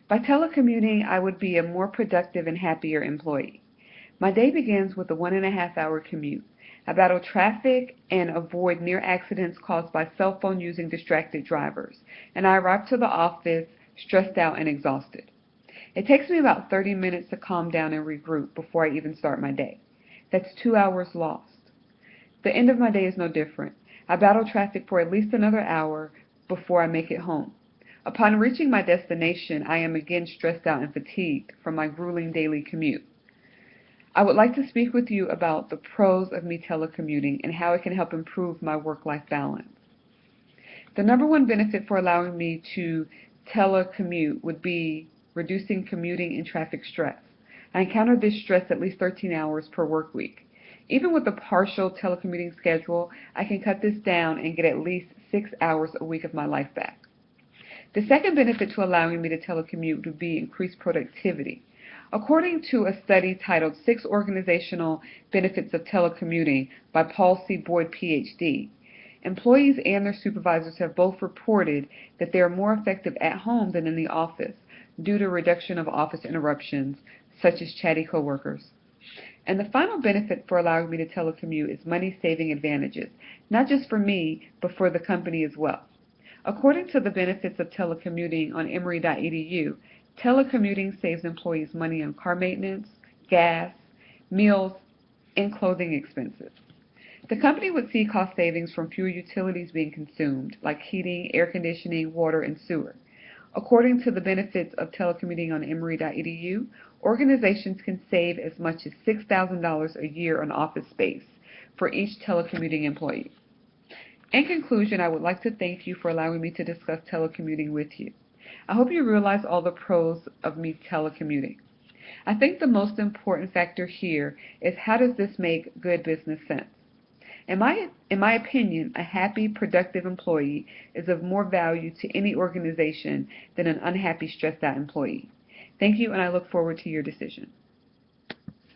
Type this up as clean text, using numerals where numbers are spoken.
By telecommuting, I would be a more productive and happier employee. My day begins with a 1.5 hour commute. I battle traffic and avoid near accidents caused by cell phone using distracted drivers, and I arrive to the office stressed out and exhausted. It takes me about 30 minutes to calm down and regroup before I even start my day. That's 2 hours lost. The end of my day is no different. I battle traffic for at least another hour before I make it home. Upon reaching my destination, I am again stressed out and fatigued from my grueling daily commute. I would like to speak with you about the pros of me telecommuting and how it can help improve my work-life balance. The number one benefit for allowing me to telecommute would be reducing commuting and traffic stress. I encounter this stress at least 13 hours per work week. Even with a partial telecommuting schedule, I can cut this down and get at least 6 hours a week of my life back. The second benefit to allowing me to telecommute would be increased productivity. According to a study titled Six Organizational Benefits of Telecommuting by Paul C. Boyd, PhD, employees and their supervisors have both reported that they are more effective at home than in the office due to reduction of office interruptions, such as chatty coworkers. And the final benefit for allowing me to telecommute is money-saving advantages, not just for me, but for the company as well. According to the benefits of telecommuting on Emory.edu, telecommuting saves employees money on car maintenance, gas, meals, and clothing expenses. The company would see cost savings from fewer utilities being consumed, like heating, air conditioning, water, and sewer. According to the benefits of telecommuting on Emory.edu, organizations can save as much as $6,000 a year on office space for each telecommuting employee. In conclusion, I would like to thank you for allowing me to discuss telecommuting with you. I hope you realize all the pros of me telecommuting. I think the most important factor here is how does this make good business sense? In my opinion, a happy, productive employee is of more value to any organization than an unhappy, stressed out employee. Thank you, and I look forward to your decision.